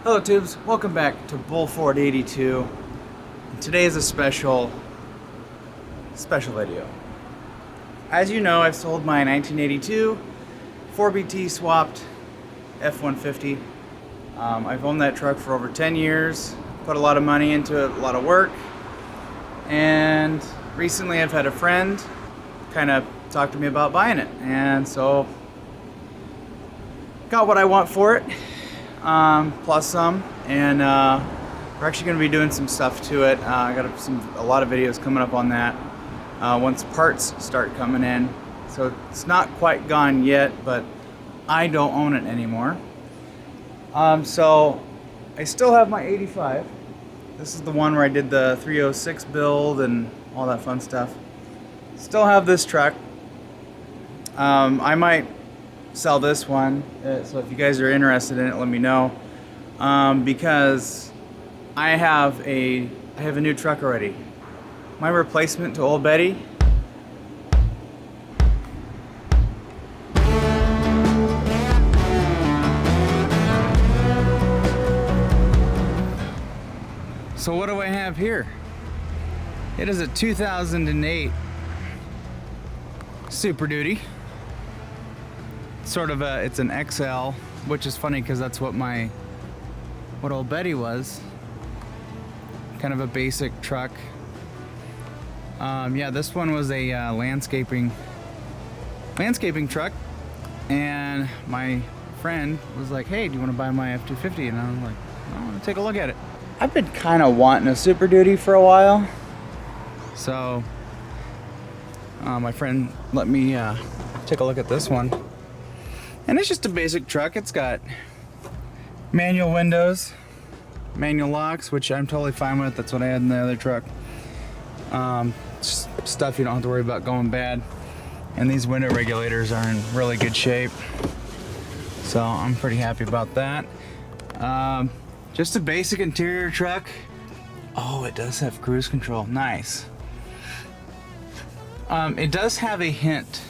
Hello tubes, welcome back to Bull Ford 82. Today is a special video. As you know, I've sold my 1982 4BT swapped F-150. I've owned that truck for over 10 years, put a lot of money into it, a lot of work, and recently I've had a friend kind of talk to me about buying it, and so got what I want for it. Plus some, and we're actually going to be doing some stuff to it. I got a lot of videos coming up on that once parts start coming in. So it's not quite gone yet, but I don't own it anymore. So I still have my 85. This is the one where I did the 306 build and all that fun stuff. Still have this truck. I might sell this one, so if you guys are interested in it, let me know, because I have a new truck already. My replacement to old Betty. So what do I have here? It is a 2008 Super Duty. Sort of it's an XL, which is funny because that's what old Betty was. Kind of a basic truck. Yeah, this one was a landscaping truck, and my friend was like, "Hey, do you want to buy my F-250?" And I was like, "I want to take a look at it." I've been kind of wanting a Super Duty for a while, so my friend let me take a look at this one. And it's just a basic truck. It's got manual windows, manual locks, which I'm totally fine with. That's what I had in the other truck. Just stuff you don't have to worry about going bad. And these window regulators are in really good shape, so I'm pretty happy about that. Just a basic interior truck. Oh, it does have cruise control. Nice. It does have a hint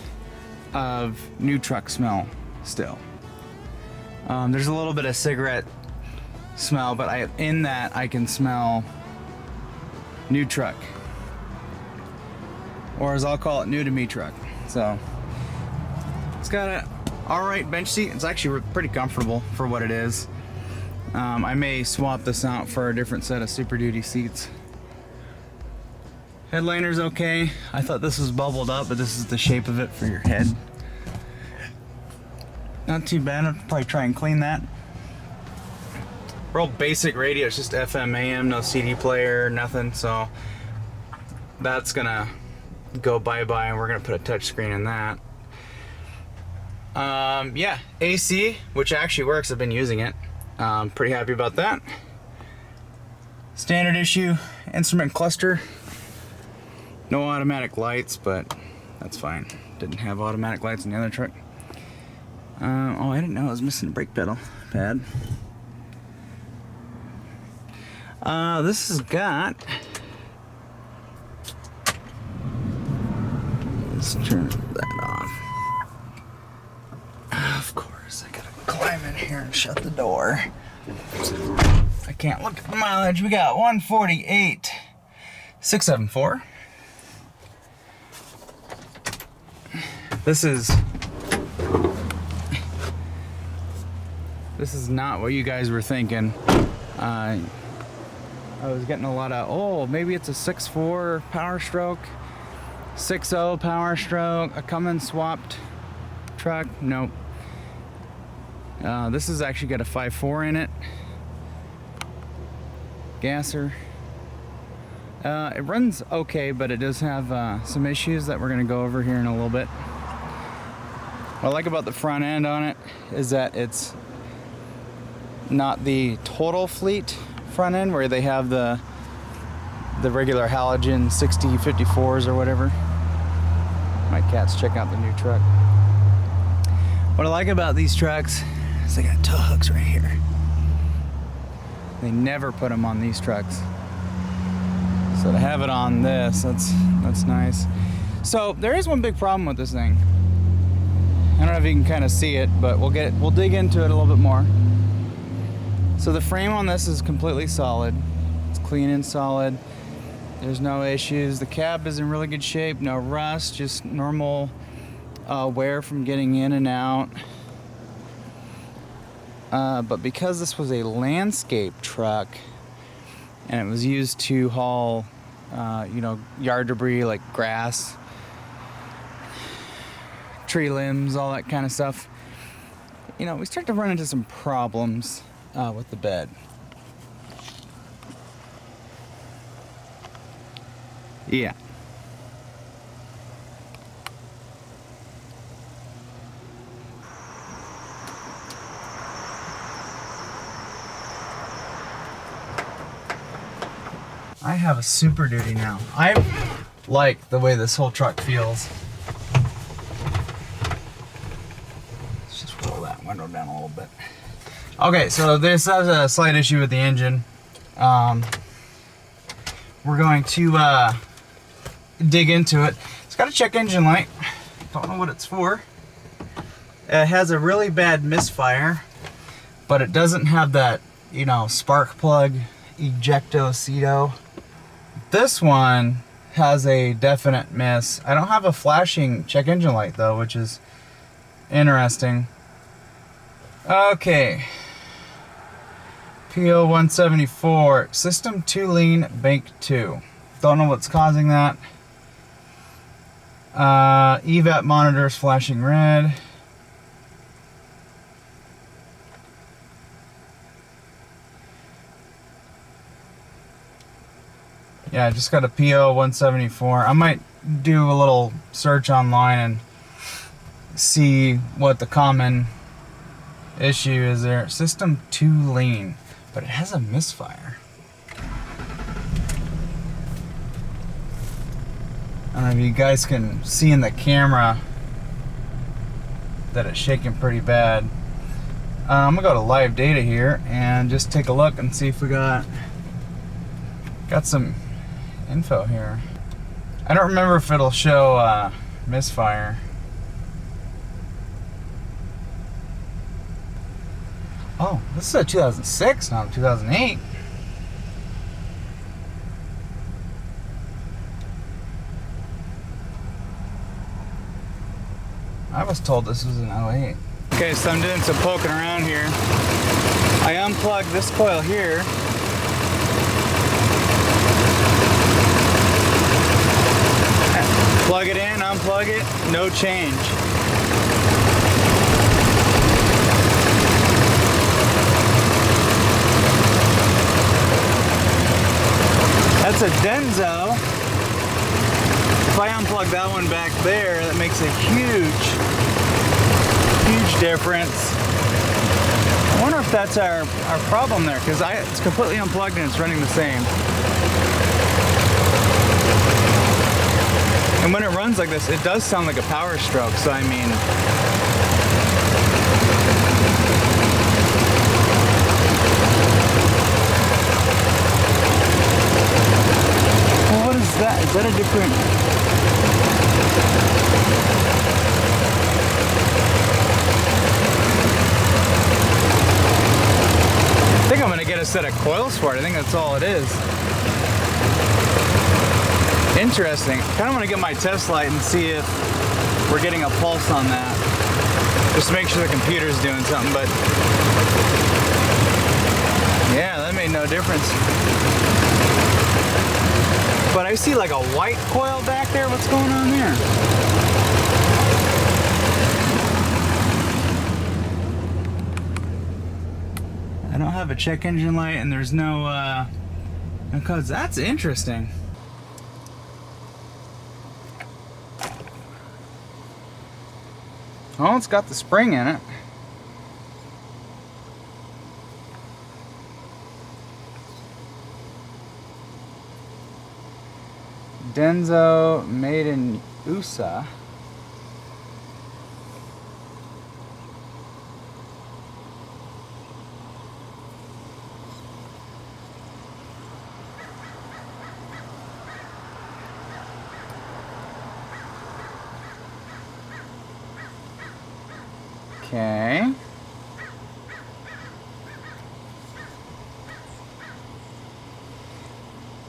of new truck smell still. There's a little bit of cigarette smell, but in that I can smell new truck, or as I'll call it, new to me truck. So it's got a alright bench seat. It's actually pretty comfortable for what it is. I may swap this out for a different set of Super Duty seats. Headliner's okay. I thought this was bubbled up, but this is the shape of it for your head. Not too bad. I'll probably try and clean that. Real basic radio. It's just FM, AM, no CD player, nothing. So that's gonna go bye-bye, and we're gonna put a touch screen in that. Yeah, AC, which actually works. I've been using it. Pretty happy about that. Standard issue instrument cluster. No automatic lights, but that's fine. Didn't have automatic lights in the other truck. Oh, I didn't know I was missing a brake pedal pad. This has got... Let's turn that off. Of course, I gotta climb in here and shut the door. I can't look at the mileage. We got 148,674. This is not what you guys were thinking. I was getting a lot of, oh, maybe it's a 6.4 Power Stroke, 6.0 Power Stroke, a Cummins swapped truck. Nope. This has actually got a 5.4 in it. Gasser. It runs okay, but it does have some issues that we're going to go over here in a little bit. What I like about the front end on it is that it's not the total fleet front end where they have the regular halogen 6054s or whatever. My cat's checking out the new truck. What I like about these trucks is they got tow hooks right here. They never put them on these trucks, so to have it on this, that's nice. So there is one big problem with this thing. I don't know if you can kind of see it, but we'll dig into it a little bit more. So the frame on this is completely solid. It's clean and solid. There's no issues. The cab is in really good shape. No rust, just normal wear from getting in and out. But because this was a landscape truck and it was used to haul, yard debris like grass, tree limbs, all that kind of stuff, we start to run into some problems with the bed. Yeah. I have a Super Duty now. I like the way this whole truck feels. Let's just roll that window down a little bit. Okay, so this has a slight issue with the engine. We're going to dig into it. It's got a check engine light. Don't know what it's for. It has a really bad misfire, but it doesn't have that, spark plug ejecto-ceto. This one has a definite miss. I don't have a flashing check engine light though, which is interesting. Okay. PO 174, system 2 lean, bank 2. Don't know what's causing that. EVAP monitors flashing red. Yeah, I just got a PO 174. I might do a little search online and see what the common issue is there. System 2 lean, but it has a misfire. I don't know if you guys can see in the camera that it's shaking pretty bad. I'm gonna go to live data here and just take a look and see if we got some info here. I don't remember if it'll show misfire. Oh, this is a 2006, not a 2008. I was told this was an 08. Okay, so I'm doing some poking around here. I unplugged this coil here. Plug it in, unplug it, no change. That's a Denso. If I unplug that one back there, that makes a huge difference. I wonder if that's our problem there, because it's completely unplugged and it's running the same. And when it runs like this, it does sound like a power stroke, so I mean... Well, what is that? Is that a different... I think I'm gonna get a set of coils for it. I think that's all it is. Interesting. Kind of want to get my test light and see if we're getting a pulse on that. Just to make sure the computer's doing something, but yeah, that made no difference. But I see like a white coil back there. What's going on there? I don't have a check engine light and there's no codes. That's interesting. Oh, it's got the spring in it. Denso made in USA. Okay.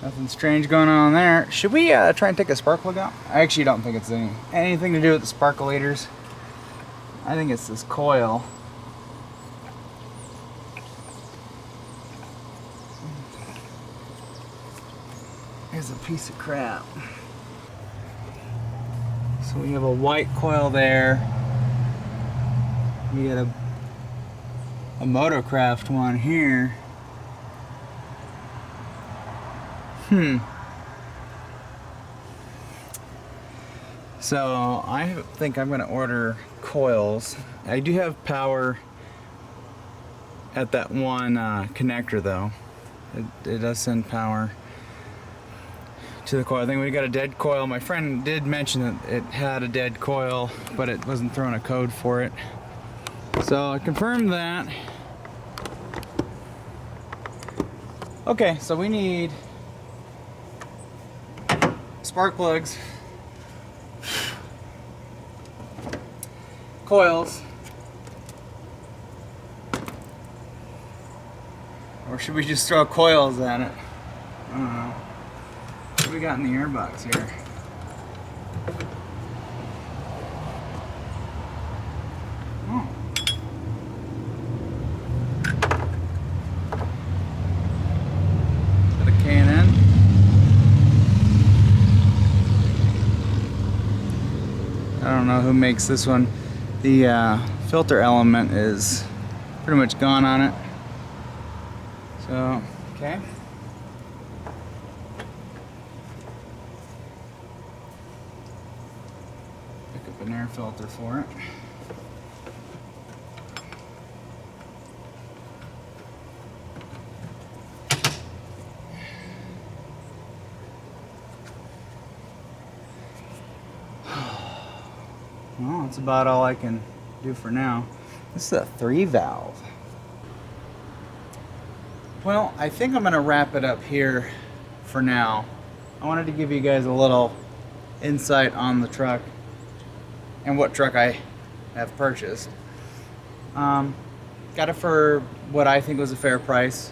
Nothing strange going on there. Should we try and take a spark plug out? I actually don't think it's anything to do with the sparkulators. I think it's this coil. Here's a piece of crap. So we have a white coil there. We got a Motocraft one here. So I think I'm gonna order coils. I do have power at that one connector though. It does send power to the coil. I think we got a dead coil. My friend did mention that it had a dead coil, but it wasn't throwing a code for it. So I confirmed that. Okay, so we need spark plugs, coils, or should we just throw coils at it? I don't know. What do we got in the airbox here? Oh. Got a K&N. I don't know who makes this one. The filter element is pretty much gone on it. So, okay. Pick up an air filter for it. Well, that's about all I can do for now. This is a 3-valve. Well, I think I'm gonna wrap it up here for now. I wanted to give you guys a little insight on the truck and what truck I have purchased. Got it for what I think was a fair price.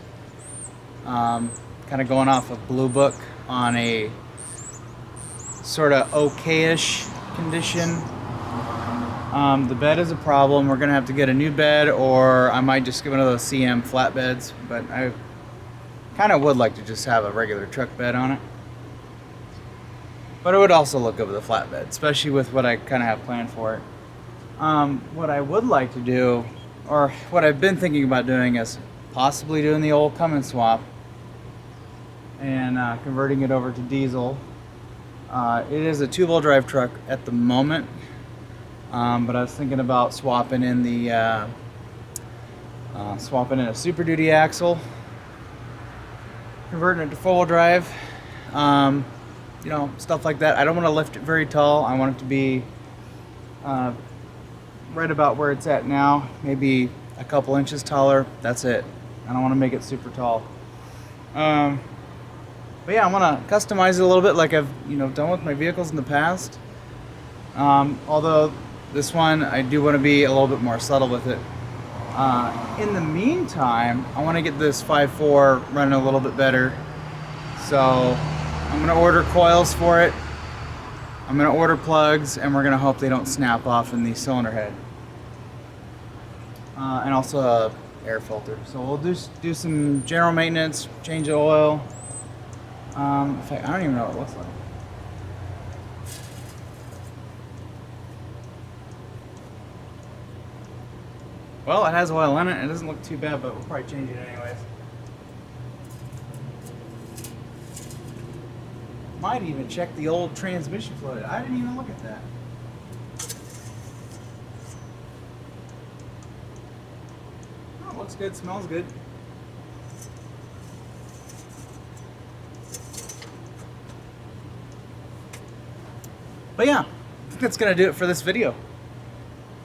Kind of going off of Blue Book on a sort of okay-ish condition. The bed is a problem. We're gonna have to get a new bed, or I might just get one of those CM flatbeds, but I kind of would like to just have a regular truck bed on it. But it would also look good with a flatbed, especially with what I kind of have planned for it. What I would like to do, or what I've been thinking about doing, is possibly doing the old Cummins swap and converting it over to diesel. It is a 2-wheel drive truck at the moment. But I was thinking about swapping in a Super Duty axle, converting it to 4-wheel drive, you know, stuff like that. I don't want to lift it very tall. I want it to be right about where it's at now, maybe a couple inches taller. That's it. I don't want to make it super tall. But yeah, I want to customize it a little bit, like I've done with my vehicles in the past. Although this one, I do want to be a little bit more subtle with it. In the meantime, I want to get this 5.4 running a little bit better. So I'm going to order coils for it. I'm going to order plugs, and we're going to hope they don't snap off in the cylinder head. And also a air filter. So we'll do some general maintenance, change the oil. In fact, I don't even know what it looks like. Well, it has oil in it. It doesn't look too bad, but we'll probably change it anyways. Might even check the old transmission fluid. I didn't even look at that. Oh, looks good, smells good. But yeah, I think that's gonna do it for this video.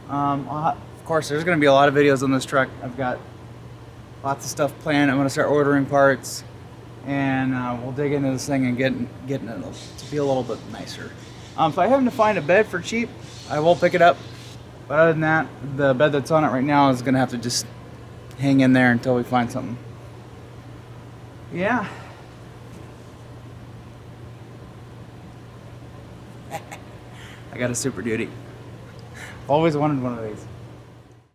Of course, there's going to be a lot of videos on this truck. I've got lots of stuff planned. I'm going to start ordering parts, and we'll dig into this thing and getting it to be a little bit nicer. If I happen to find a bed for cheap, I will pick it up. But other than that, the bed that's on it right now is going to have to just hang in there until we find something. Yeah. I got a Super Duty. Always wanted one of these.